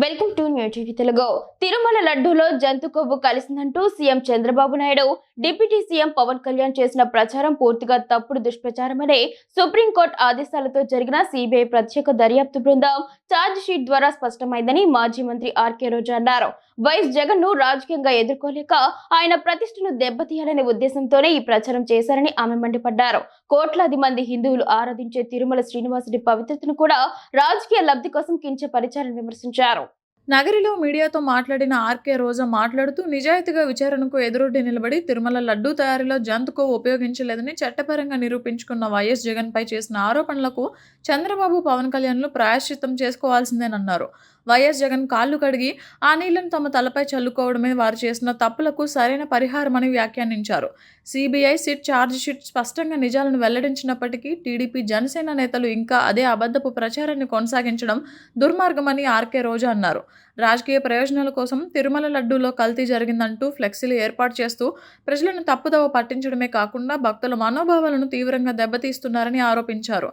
Welcome to new TV Telugu. Tirumala లడ్డూలో జంతు కొవ్వు కలిసిందంటూ CM Chandrababu Naidu, deputy CM Pawan Kalyan చేసిన ప్రచారం పూర్తిగా తప్పుడు దుష్ప్రచారమని సుప్రీంకోర్టు ఆదేశాలతో జరిగిన సిబిఐ ప్రత్యేక దర్యాప్తు బృందం ఛార్జ్ షీట్ ద్వారా స్పష్టమైందని మాజీ మంత్రి ఆర్కే రోజా అన్నారు. వైఎస్ జగన్ ను రాజకీయంగా ఎదుర్కోలేక ఆయన ప్రతిష్టను దెబ్బతీయాలనే ఉద్దేశంతోనే ఈ ప్రచారం చేశారని ఆమె మండిపడ్డారు. కోట్లాది మంది హిందువులు ఆరాధించే తిరుమల శ్రీనివాసుడి పవిత్రతను కూడా రాజకీయ లబ్ధి కోసం కించపరిచారని విమర్శించారు. నగరిలో మీడియాతో మాట్లాడిన ఆర్కే రోజా మాట్లాడుతూ నిజాయితీగా విచారణకు ఎదురొడ్డి నిలబడి తిరుమల లడ్డూ తయారీలో జంతుకు ఉపయోగించలేదని చట్టపరంగా నిరూపించుకున్న వైఎస్ జగన్ పై చేసిన ఆరోపణలకు చంద్రబాబు, పవన్ కళ్యాణ్లు ప్రాయశ్చిత్తం చేసుకోవాల్సిందేనన్నారు. వైఎస్ జగన్ కాళ్లు కడిగి ఆ నీళ్లను తమ తలపై చల్లుకోవడమే వారు చేసిన తప్పులకు సరైన పరిహారమని వ్యాఖ్యానించారు. సిబిఐ సిట్ ఛార్జ్ షీట్ స్పష్టంగా నిజాలను వెల్లడించినప్పటికీ టీడీపీ, జనసేన నేతలు ఇంకా అదే అబద్ధపు ప్రచారాన్ని కొనసాగించడం దుర్మార్గమని ఆర్కే రోజా అన్నారు. రాజకీయ ప్రయోజనాల కోసం తిరుమల లడ్డూలో కల్తీ జరిగిందంటూ ఫ్లెక్సీలు ఏర్పాటు చేస్తూ ప్రజలను తప్పుదోవ పట్టించడమే కాకుండా భక్తుల మనోభావాలను తీవ్రంగా దెబ్బతీస్తున్నారని ఆరోపించారు.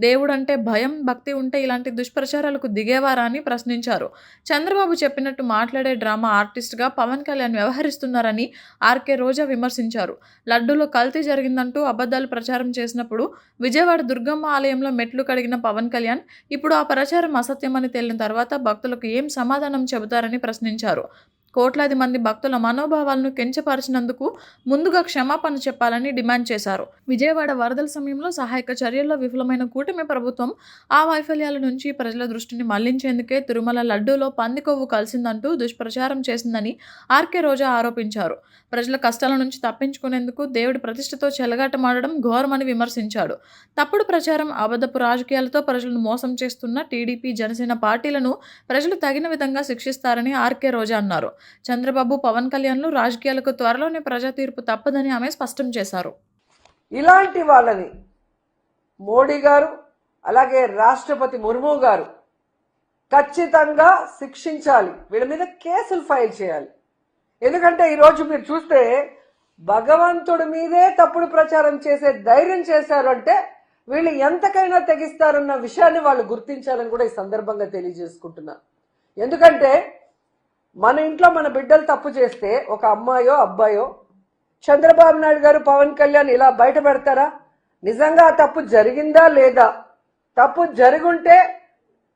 దేవుడంటే భయం, భక్తి ఉంటే ఇలాంటి దుష్ప్రచారాలకు దిగేవారా అని ప్రశ్నించారు. చంద్రబాబు చెప్పినట్టు మాట్లాడే డ్రామా ఆర్టిస్ట్గా పవన్ కళ్యాణ్ వ్యవహరిస్తున్నారని ఆర్కే రోజా విమర్శించారు. లడ్డూలో కల్తీ జరిగిందంటూ అబద్ధాలు ప్రచారం చేసినప్పుడు విజయవాడ దుర్గమ్మ ఆలయంలో మెట్లు కడిగిన పవన్ కళ్యాణ్ ఇప్పుడు ఆ ప్రచారం అసత్యమని తేలిన తర్వాత భక్తులకు ఏం సమాధానం చెబుతారని ప్రశ్నించారు. కోట్లాది మంది భక్తుల మనోభావాలను కించపరిచినందుకు ముందుగా క్షమాపణ చెప్పాలని డిమాండ్ చేశారు. విజయవాడ వరదల సమయంలో సహాయక చర్యల్లో విఫలమైన కూటమి ప్రభుత్వం ఆ వైఫల్యాల నుంచి ప్రజల దృష్టిని మళ్లించేందుకే తిరుమల లడ్డూలో పంది కొవ్వు కలిసిందంటూ దుష్ప్రచారం చేసిందని ఆర్కే రోజా ఆరోపించారు. ప్రజల కష్టాల నుంచి తప్పించుకునేందుకు దేవుడి ప్రతిష్టతో చెలగాటమాడడం ఘోరమని విమర్శించాడు. తప్పుడు ప్రచారం, అబద్ధపు రాజకీయాలతో ప్రజలను మోసం చేస్తున్న టీడీపీ, జనసేన పార్టీలను ప్రజలు తగిన విధంగా శిక్షిస్తారని ఆర్కే రోజా అన్నారు. చంద్రబాబు, పవన్ కళ్యాణ్లు రాజకీయాలకు త్వరలోనే ప్రజా తీర్పు తప్పదని ఆమె స్పష్టం చేశారు. ఇలాంటి వాళ్ళని మోడీ గారు, అలాగే రాష్ట్రపతి ముర్ము గారు ఖచ్చితంగా శిక్షించాలి. వీళ్ళ మీద కేసులు ఫైల్ చేయాలి. ఎందుకంటే ఈరోజు మీరు చూస్తే భగవంతుడి మీదే తప్పుడు ప్రచారం చేసే ధైర్యం చేశారు అంటే వీళ్ళు ఎంతకైనా తెగిస్తారన్న విషయాన్ని వాళ్ళు గుర్తించాలని కూడా ఈ సందర్భంగా తెలియజేసుకుంటున్నారు. ఎందుకంటే మన ఇంట్లో మన బిడ్డలు తప్పు చేస్తే ఒక అమ్మాయో అబ్బాయో చంద్రబాబు నాయుడు గారు, పవన్ కళ్యాణ్ ఇలా బయట పెడతారా? నిజంగా ఆ తప్పు జరిగిందా లేదా? తప్పు జరుగుంటే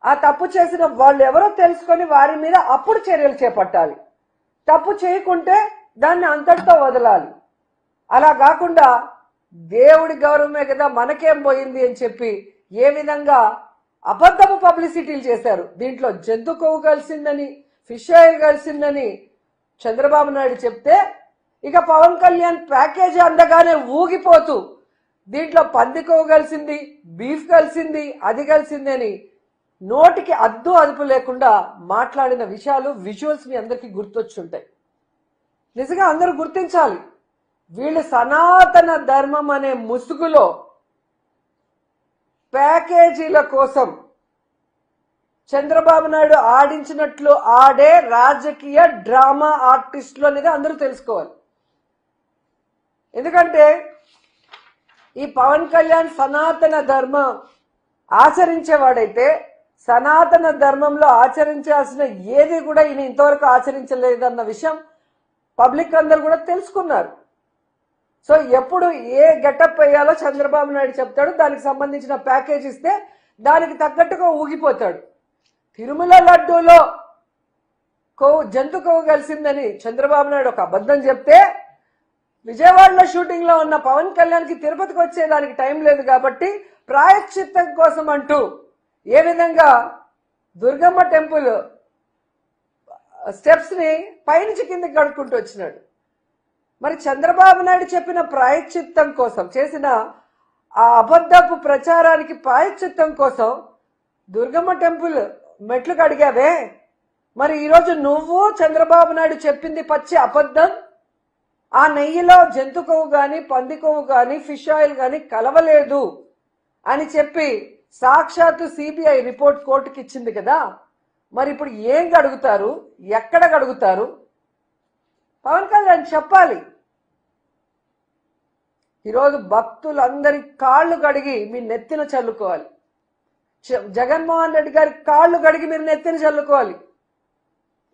ఆ తప్పు చేసిన వాళ్ళు ఎవరో తెలుసుకొని వారి మీద అప్పుడు చర్యలు చేపట్టాలి. తప్పు చేయకుంటే దాన్ని అంతటితో వదలాలి. అలా కాకుండా దేవుడి గౌరవమే కదా మనకేం పోయింది అని చెప్పి ఏ విధంగా అబద్ధపు పబ్లిసిటీలు చేశారు. దీంట్లో జంతు కొవ్వు కలిసిందని, ఫిష్ ఆయిల్ కలిసిందని చంద్రబాబు నాయుడు చెప్తే ఇక పవన్ కళ్యాణ్ ప్యాకేజీ అందగానే ఊగిపోతూ దీంట్లో పంది కొవ్వు కలిసింది, బీఫ్ కలిసింది, అది కలిసింది అని నోటికి అద్దు అదుపు లేకుండా మాట్లాడిన విషయాలు, విజువల్స్ మీ అందరికీ గుర్తొచ్చుంటాయి. నిజంగా అందరూ గుర్తించాలి. వీళ్ళు సనాతన ధర్మం అనే ముసుగులో ప్యాకేజీల కోసం చంద్రబాబు నాయుడు ఆడించినట్లు ఆడే రాజకీయ డ్రామా ఆర్టిస్టులు అనేది అందరూ తెలుసుకోవాలి. ఎందుకంటే ఈ పవన్ కళ్యాణ్ సనాతన ధర్మం ఆచరించేవాడైతే సనాతన ధర్మంలో ఆచరించాల్సిన ఏది కూడా ఈయన ఇంతవరకు ఆచరించలేదన్న విషయం పబ్లిక్ అందరూ కూడా తెలుసుకున్నారు. సో ఎప్పుడు ఏ గెటప్ వేయాలో చంద్రబాబు నాయుడు చెప్తాడు, దానికి సంబంధించిన ప్యాకేజ్ ఇస్తే దానికి తగ్గట్టుగా ఊగిపోతాడు. తిరుమల లడ్డూలో జంతు కొవ్వు కలిసిందని చంద్రబాబు నాయుడు ఒక అబద్ధం చెప్తే విజయవాడలో షూటింగ్ లో ఉన్న పవన్ కళ్యాణ్కి తిరుపతికి వచ్చేదానికి టైం లేదు కాబట్టి ప్రాయశ్చిత్తం కోసం అంటూ ఏ విధంగా దుర్గమ్మ టెంపుల్ స్టెప్స్ ని పైనుంచి కిందకి కడుక్కుంటూ వచ్చినాడు. మరి చంద్రబాబు నాయుడు చెప్పిన ప్రాయశ్చిత్తం కోసం చేసిన ఆ అబద్ధపు ప్రచారానికి ప్రాయశ్చిత్తం కోసం దుర్గమ్మ టెంపుల్ మెట్లు కడిగావే, మరి ఈరోజు నువ్వు చంద్రబాబు నాయుడు చెప్పింది పచ్చి అబద్ధం. ఆ నెయ్యిలో జంతు కొవ్వు కానీ, పంది కొవ్వు కానీ, ఫిష్ ఆయిల్ కానీ కలవలేదు అని చెప్పి సాక్షాత్తు సిబిఐ రిపోర్ట్ కోర్టుకి ఇచ్చింది కదా. మరి ఇప్పుడు ఏం గడుగుతారు, ఎక్కడ గడుగుతారు? పవన్ కళ్యాణ్ చెప్పాలి. ఈరోజు భక్తులందరి కాళ్ళు కడిగి మీ నెత్తిన చల్లుకోవాలి. జగన్మోహన్ రెడ్డి గారి కాళ్ళు కడిగి మీరు నెత్తిన చల్లుకోవాలి.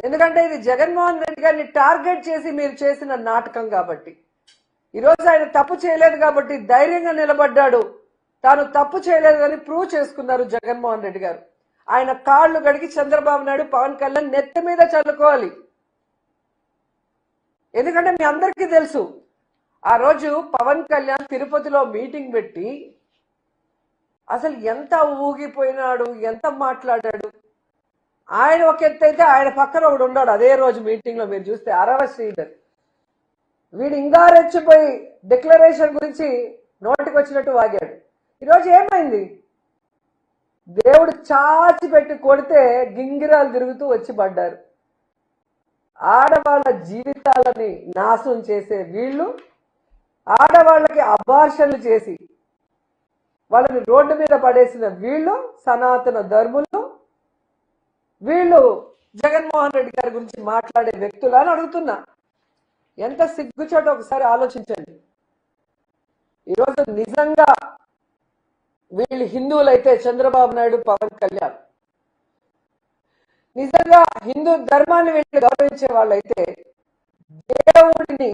ఎందుకంటే ఇది జగన్మోహన్ రెడ్డి గారిని టార్గెట్ చేసి మీరు చేసిన నాటకం కాబట్టి. ఈరోజు ఆయన తప్పు చేయలేదు కాబట్టి ధైర్యంగా నిలబడ్డాడు. తాను తప్పు చేయలేదు అని ప్రూవ్ చేసుకున్నారు జగన్మోహన్ రెడ్డి గారు. ఆయన కాళ్ళు గడిగి చంద్రబాబు నాయుడు, పవన్ కళ్యాణ్ నెత్తి మీద చల్లుకోవాలి. ఎందుకంటే మీ అందరికీ తెలుసు, ఆ రోజు పవన్ కళ్యాణ్ తిరుపతిలో మీటింగ్ పెట్టి అసలు ఎంత ఊగిపోయినాడు, ఎంత మాట్లాడాడు. ఆయన ఒక ఎత్తు అయితే ఆయన పక్కన ఒకడు ఉన్నాడు అదే రోజు మీటింగ్ లో, మీరు చూస్తే అరవ శ్రీధర్. వీడు ఇంకా రెచ్చిపోయి డిక్లరేషన్ గురించి నోటికి వచ్చినట్టు వాగాడు. ఈరోజు ఏమైంది? దేవుడు చాచి పెట్టి కొడితే గింగిరాలు తిరుగుతూ వచ్చి పడ్డారు. ఆడవాళ్ళ జీవితాలని నాశనం చేసే వీళ్ళు, ఆడవాళ్ళకి అబార్షన్లు చేసి వాళ్ళని రోడ్డు మీద పడేసిన వీళ్ళు, సనాతన ధర్ములు, వీళ్ళు జగన్మోహన్ రెడ్డి గారి గురించి మాట్లాడే వ్యక్తులు అని అడుగుతున్నా. ఎంత సిగ్గుచేట ఒకసారి ఆలోచించండి. ఈరోజు నిజంగా వీళ్ళు హిందువులైతే చంద్రబాబు నాయుడు, పవన్ కళ్యాణ్ నిజంగా హిందూ ధర్మాన్ని వీళ్ళు గౌరవించే వాళ్ళైతే దేవుడిని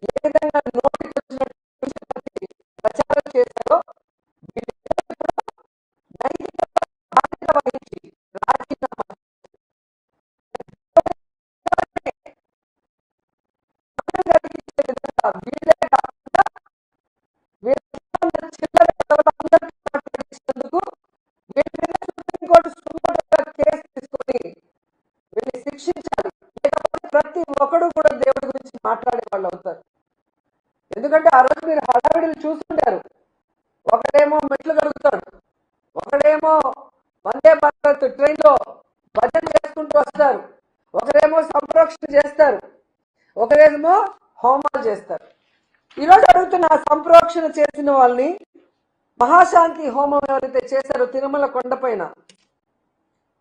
ఏ విధంగా నోటికి వచ్చినట్టు ప్రచారం చేశారో నైతిక బాధ్యత వహించి రాజీనామా వీళ్ళే కాకుండా మాట్లాడించినందుకు వీళ్ళ మీద సుప్రీంకోర్టు సుమోటోగా కేసు తీసుకొని వీళ్ళని శిక్షించాలి. లేకపోతే ప్రతి ఒక్కడు కూడా దేవుడి గురించి మాట్లాడే వాళ్ళు అవుతారు. ఎందుకంటే ఆ రోజు మీరు హడావిడిని చూస్తుంటారు. ఒకడేమో మెట్లు కలుగుతాడు, ఒకడేమో వందే భారత్ ట్రైన్ లో భజన చేసుకుంటూ వస్తారు, ఒకరేమో సంప్రోక్షణ చేస్తారు, ఒకరేమో హోమాలు చేస్తారు. ఈరోజు అడుగుతున్న సంప్రోక్షణ చేసిన వాళ్ళని, మహాశాంతి హోమం ఎవరైతే చేశారో తిరుమల కొండపైన,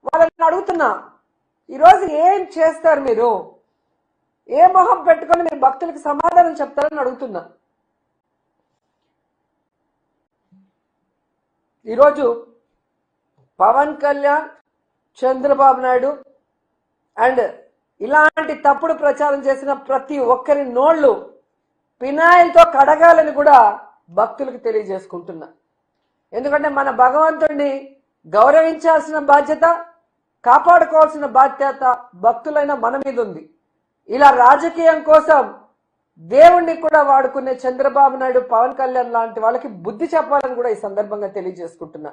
వాళ్ళని అడుగుతున్నా, ఈరోజు ఏం చేస్తారు మీరు? ఏ మొహం పెట్టుకొని మీరు భక్తులకి సమాధానం చెప్తారని అడుగుతున్నా. ఈరోజు పవన్ కళ్యాణ్, చంద్రబాబు నాయుడు అండ్ ఇలాంటి తప్పుడు ప్రచారం చేసిన ప్రతి ఒక్కరి నోళ్లు పినాయిల్తో కడగాలని కూడా భక్తులకు తెలియజేసుకుంటున్నా. ఎందుకంటే మన భగవంతుడిని గౌరవించాల్సిన బాధ్యత, కాపాడుకోవాల్సిన బాధ్యత భక్తులైన మన మీద ఉంది. ఇలా రాజకీయం కోసం దేవుణ్ణి కూడా వాడుకునే చంద్రబాబు నాయుడు, పవన్ కళ్యాణ్ లాంటి వాళ్ళకి బుద్ధి చెప్పాలని కూడా ఈ సందర్భంగా తెలియజేసుకుంటున్నా.